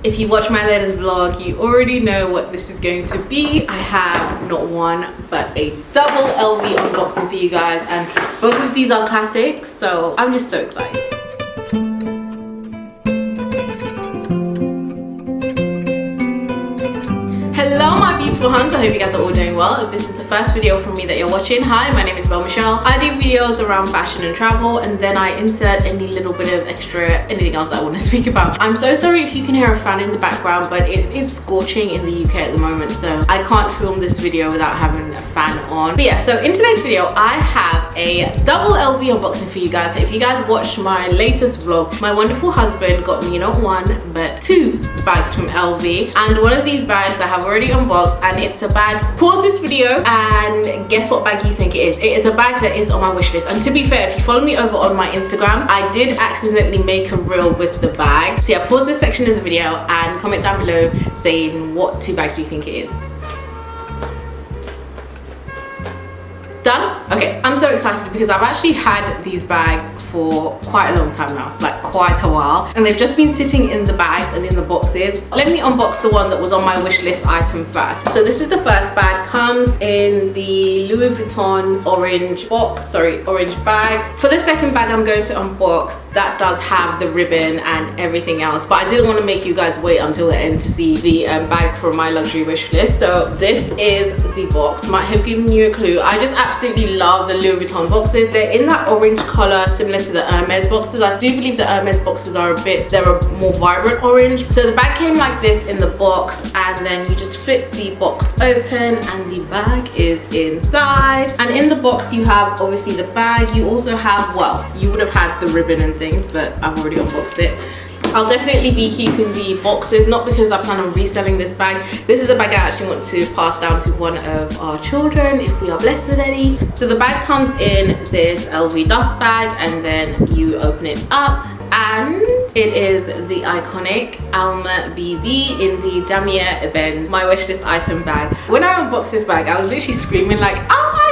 If you watch my latest vlog, you already know what this is going to be. I have not one, but a double LV unboxing for you guys, and both of these are classics, so I'm just so excited. Hello my beautiful huns, I hope you guys are all doing well. If this is the first video from me that you're watching, hi, my name is Michelle. I do videos around fashion and travel, and then I insert any little bit of extra anything else that I want to speak about. I'm so sorry if you can hear a fan in the background, but it is scorching in the UK at the moment, so I can't film this video without having a fan on. But yeah, so in today's video I have a double LV unboxing for you guys. So if you guys watched my latest vlog, my wonderful husband got me not one but two bags from LV, and one of these bags I have already unboxed, and it's a bag. Pause this video and guess what bag you think it is. It is a bag that is on my wish list, and to be fair, if you follow me over on my Instagram, I did accidentally make a reel with the bag. So yeah, pause this section in the video and comment down below saying what two bags do you think it is. Done? Okay, I'm so excited because I've actually had these bags for quite a long time now, like quite a while, and they've just been sitting in the bags and in the boxes. Let me unbox the one that was on my wish list item first. So this is the first bag, comes in the Louis Vuitton orange bag. For the second bag I'm going to unbox, that does have the ribbon and everything else, but I didn't want to make you guys wait until the end to see the bag from my luxury wish list. So this is the box. Might have given you a clue. I just absolutely love the Louis Vuitton boxes. They're in that orange color similar to the Hermes boxes. I do believe the Hermes boxes are they're a more vibrant orange. So the bag came like this in the box, and then you just flip the box open and the bag is inside. And in the box you have obviously the bag. You also have, well, you would have had the ribbon and things, but I've already unboxed it. I'll definitely be keeping the boxes, not because I plan on reselling this bag. This is a bag I actually want to pass down to one of our children if we are blessed with any. So the bag comes in this LV dust bag, and then you open it up, and it is the iconic Alma BB in the Damier Ebene, my wishlist item bag. When I unboxed this bag, I was literally screaming like, oh my god!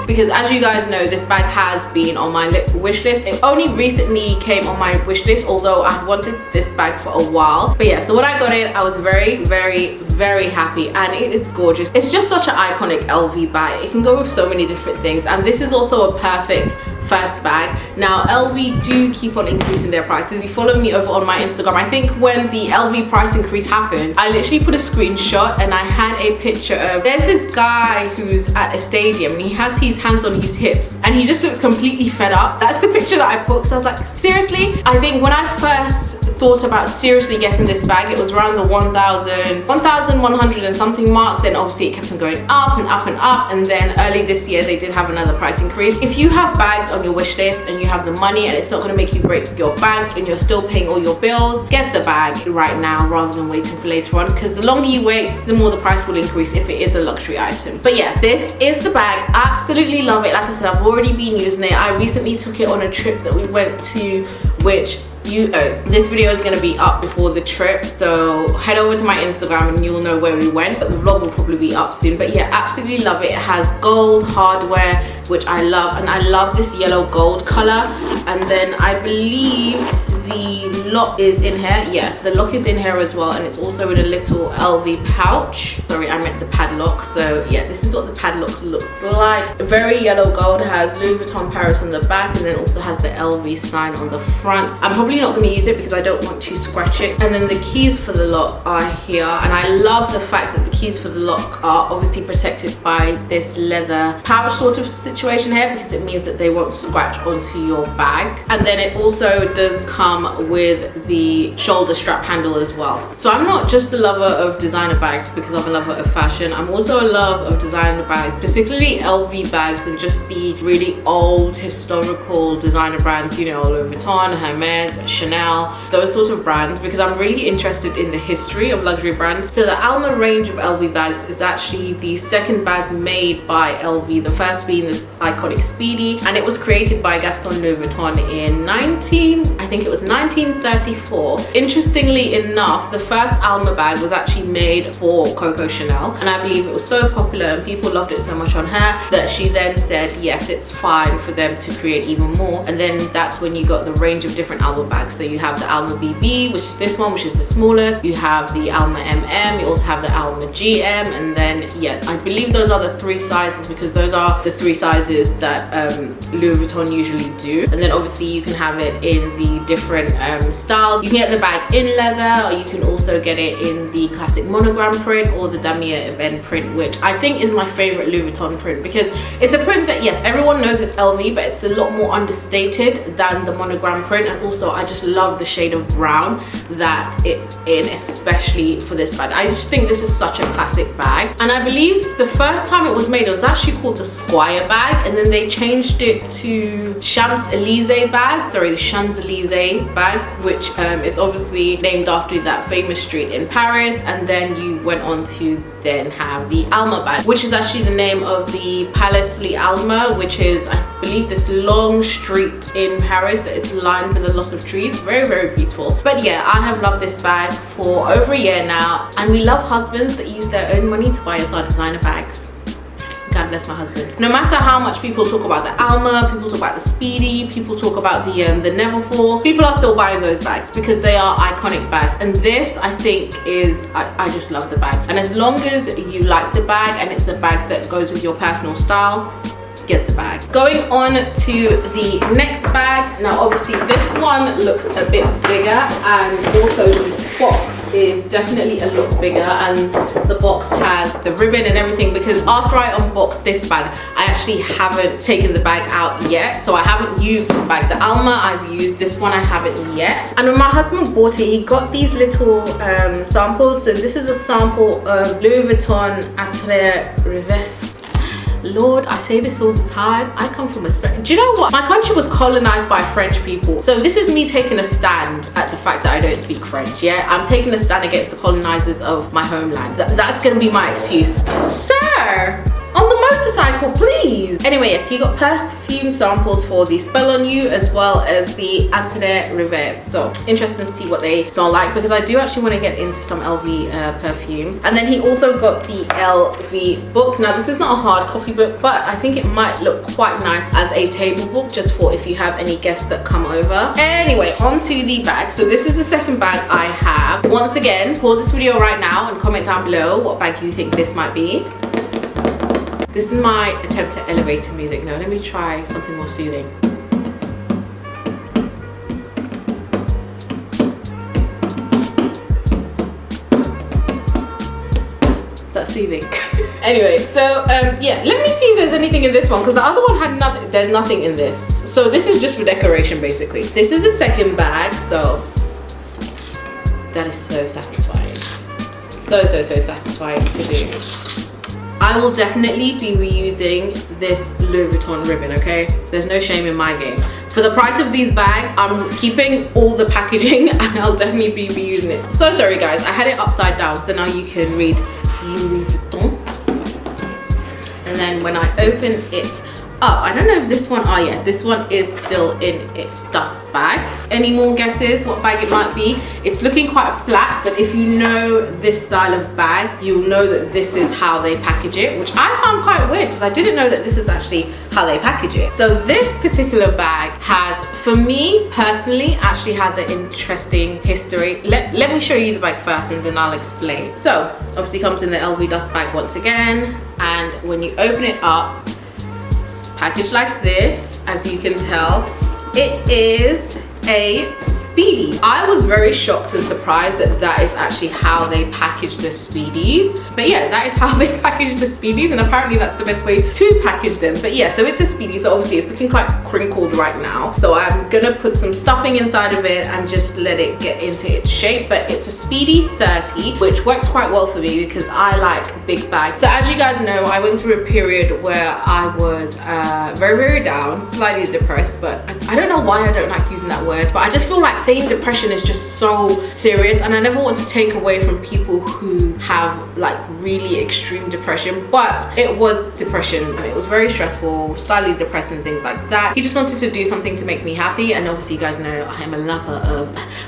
Because as you guys know, this bag has been on my wish list. It only recently came on my wish list, although I wanted this bag for a while. But yeah, so when I got it, I was very, very, very happy, and it is gorgeous. It's just such an iconic LV bag. It can go with so many different things, and this is also a perfect first bag. Now LV do keep on increasing their prices. If you follow me over on my Instagram, I think when the LV price increase happened, I literally put a screenshot and I had a picture of, there's this guy who's at a stadium and he has his hands on his hips and he just looks completely fed up. That's the picture that I put. So I was like, seriously? I think when I first thought about seriously getting this bag, it was around the 1,100 and something mark. Then obviously it kept on going up and up and up, and then early this year they did have another price increase. If you have bags on your wish list and you have the money and it's not going to make you break your bank and you're still paying all your bills, get the bag right now rather than waiting for later on, because the longer you wait, the more the price will increase if it is a luxury item. But yeah, this is the bag. Absolutely love it. Like I said, I've already been using it. I recently took it on a trip that we went to, which this video is going to be up before the trip, so head over to my Instagram and you'll know where we went, but the vlog will probably be up soon. But yeah, absolutely love it. It has gold hardware, which I love, and I love this yellow gold color. And then I believe the lock is in here. Yeah, the lock is in here as well, and it's also in a little LV pouch. Sorry, I meant the padlock. So yeah, this is what the padlock looks like. Very yellow gold. Has Louis Vuitton Paris on the back, and then also has the LV sign on the front. I'm probably not going to use it because I don't want to scratch it. And then the keys for the lock are here, and I love the fact that the keys for the lock are obviously protected by this leather pouch sort of situation here, because it means that they won't scratch onto your bag. And then it also does come with the shoulder strap handle as well. So I'm not just a lover of designer bags because I'm a lover of fashion. I'm also a lover of designer bags, particularly LV bags, and just the really old historical designer brands, you know, Louis Vuitton, Hermes, Chanel, those sorts of brands, because I'm really interested in the history of luxury brands. So the Alma range of LV bags is actually the second bag made by LV, the first being this iconic Speedy, and it was created by Gaston Louis Vuitton in 1934. Interestingly enough, the first Alma bag was actually made for Coco Chanel, and I believe it was so popular and people loved it so much on her that she then said yes, it's fine for them to create even more. And then that's when you got the range of different Alma bags. So you have the Alma BB, which is this one, which is the smallest. You have the Alma MM, you also have the Alma GM, and then yeah, I believe those are the 3 sizes because those are the 3 sizes that Louis Vuitton usually do. And then obviously you can have it in the different styles. You can get the bag in leather, or you can also get it in the classic monogram print or the damier ebene print, which I think is my favorite Louis Vuitton print because it's a print that, yes, everyone knows it's LV, but it's a lot more understated than the monogram print. And also I just love the shade of brown that it's in, especially for this bag. I just think this is such a classic bag, and I believe the first time it was made it was actually called the Squire bag, and then they changed it to Champs-Élysées bag, sorry, the Champs-Élysées bag, which is obviously named after that famous street in Paris. And then you went on to then have the Alma bag, which is actually the name of the Palais Alma, which is, I believe, this long street in Paris that is lined with a lot of trees. Very, very beautiful. But yeah, I have loved this bag for over a year now, and we love husbands that use their own money to buy us our designer bags. God bless my husband. No matter how much people talk about the Alma, people talk about the Speedy, people talk about the Neverfull, people are still buying those bags because they are iconic bags. And this, I think, is, I just love the bag. And as long as you like the bag and it's a bag that goes with your personal style, get the bag. Going on to the next bag. Now obviously this one looks a bit bigger, and also the box is definitely a lot bigger, and the box has the ribbon and everything, because after I unboxed this bag I actually haven't taken the bag out yet, so I haven't used this bag. The Alma I've used, this one I haven't yet. And when my husband bought it, he got these little samples. So this is a sample of Louis Vuitton Atelier Revers. Lord, I say this all the time. I come from a do you know what? My country was colonized by French people. So this is me taking a stand at the fact that I don't speak French, yeah? I'm taking a stand against the colonizers of my homeland. That's gonna be my excuse. Sir! On the motorcycle, please. Anyway, yes, he got perfume samples for the Spell on You as well as the Atelier Revers. So interesting to see what they smell like, because I do actually want to get into some LV perfumes. And then he also got the LV book. Now this is not a hard copy book, but I think it might look quite nice as a table book, just for if you have any guests that come over. Anyway, on to the bag. So this is the second bag I have. Once again, pause this video right now and comment down below what bag you think this might be. This is my attempt at elevator music. No, let me try something more soothing. Is that soothing? Anyway, so yeah, let me see if there's anything in this one, because the other one had nothing. There's nothing in this. So this is just for decoration, basically. This is the second bag, so that is so satisfying. So satisfying to do. I will definitely be reusing this Louis Vuitton ribbon, okay? There's no shame in my game. For the price of these bags, I'm keeping all the packaging and I'll definitely be reusing it. So sorry guys, I had it upside down, so now you can read Louis Vuitton. And then when I open it up, I don't know if this one, oh yeah, this one is still in its dust bag. Any more guesses what bag it might be? It's looking quite flat, but if you know this style of bag, you'll know that this is how they package it, which I found quite weird because I didn't know that this is actually how they package it. So this particular bag has, for me personally, actually has an interesting history. Let me show you the bag first and then I'll explain. So obviously comes in the LV dust bag once again, and when you open it up, packaged like this. As you can tell, it is a Speedy. I was very shocked and surprised that that is actually how they package the Speedies. But yeah, that is how they package the Speedies, and apparently that's the best way to package them. But yeah, so it's a Speedy, so obviously it's looking quite crinkled right now. So I'm gonna put some stuffing inside of it and just let it get into its shape. But it's a Speedy 30, which works quite well for me because I like big bags. So as you guys know, I went through a period where I was very down, slightly depressed, but I don't know why I don't like using that word word, but I just feel like saying depression is just so serious, and I never want to take away from people who have like really extreme depression, but it was depression and it was very stressful, slightly depressed and things like that. He just wanted to do something to make me happy, and obviously you guys know I am a lover of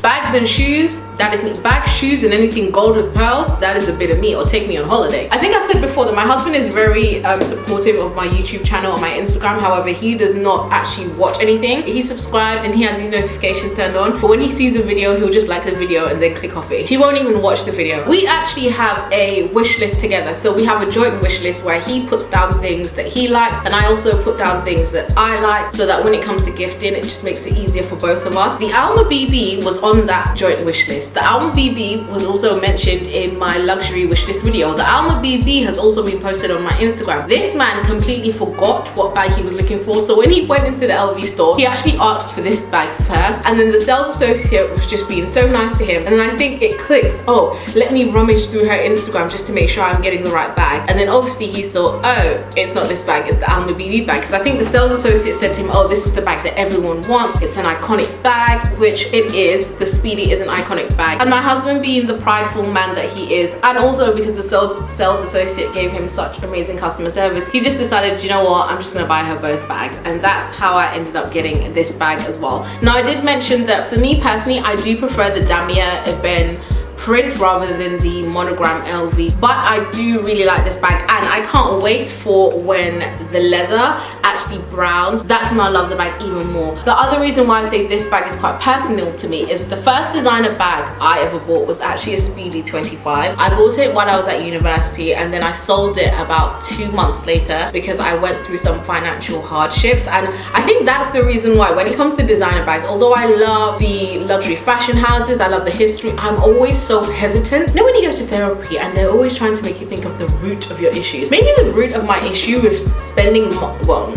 bags and shoes. That is me. Bags, shoes, and anything gold with pearls, that is a bit of me, or take me on holiday. I think I've said before that my husband is very supportive of my YouTube channel and my Instagram. However, he does not actually watch anything. He's subscribed and he has his notifications turned on, but when he sees a video, he'll just like the video and then click off it. He won't even watch the video. We actually have a wish list together, so we have a joint wish list where he puts down things that he likes and I also put down things that I like, so that when it comes to gifting, it just makes it easier for both of us. The Alma BB was on that joint wish list. The Alma BB was also mentioned in my luxury wish list video. The Alma BB has also been posted on my Instagram. This man completely forgot what bag he was looking for, so when he went into the LV store, he actually asked for this bag first, and then the sales associate was just being so nice to him, and then I think it clicked, oh, let me rummage through her Instagram just to make sure I'm getting the right bag. And then obviously he saw, oh, it's not this bag, it's the Alma BB bag, because I think the sales associate said to him, oh, this is the bag that everyone wants, it's an iconic bag, which it is. The Speedy is an iconic bag. And my husband, being the prideful man that he is, and also because the sales associate gave him such amazing customer service, he just decided, you know what, I'm just gonna buy her both bags, and that's how I ended up getting this bag as well. Now I did mention that for me personally, I do prefer the Damier Ebene print rather than the monogram LV, but I do really like this bag, and I can't wait for when the leather actually browns. That's when I love the bag even more. The other reason why I say this bag is quite personal to me is the first designer bag I ever bought was actually a Speedy 25. I bought it while I was at university, and then I sold it about 2 months later because I went through some financial hardships. And I think that's the reason why when it comes to designer bags, although I love the luxury fashion houses, I love the history, I'm always so hesitant. You know when you go to therapy and they're always trying to make you think of the root of your issues? Maybe the root of my issue with spending, well,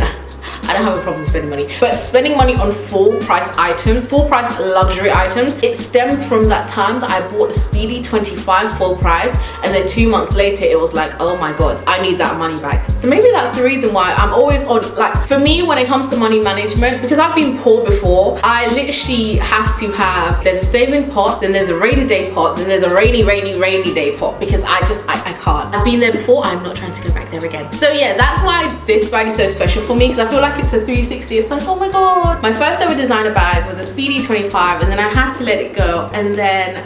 I don't have a problem spending money, but spending money on full price items, full price luxury items, it stems from that time that I bought a Speedy 25 full price, and then 2 months later it was like, oh my god, I need that money back. So maybe that's the reason why I'm always on, like, for me when it comes to money management, because I've been poor before, I literally have to have, there's a saving pot, then there's a rainy day pot, then there's a rainy day pot, because I can't. I've been there before, I'm not trying to go back there again. So yeah, that's why this bag is so special for me, because I feel like it's a 360. It's like, oh my god. My first ever designer bag was a Speedy 25, and then I had to let it go, and then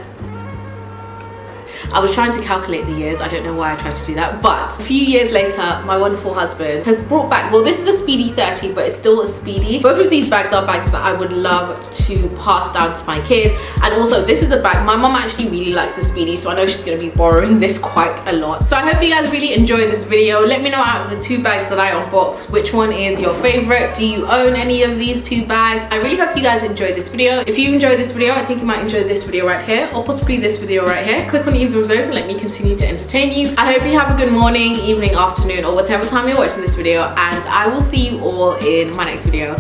I was trying to calculate the years. I don't know why I tried to do that, but a few years later, my wonderful husband has brought back, well, this is a Speedy 30, but it's still a Speedy. Both of these bags are bags that I would love to pass down to my kids. And also, this is a bag, my mom actually really likes the Speedy, so I know she's gonna be borrowing this quite a lot. So I hope you guys really enjoyed this video. Let me know out of the 2 bags that I unboxed, which one is your favorite? Do you own any of these 2 bags? I really hope you guys enjoyed this video. If you enjoyed this video, I think you might enjoy this video right here, or possibly this video right here. Click on either of those and let me continue to entertain you. I hope you have a good morning, evening, afternoon, or whatever time you're watching this video, and I will see you all in my next video.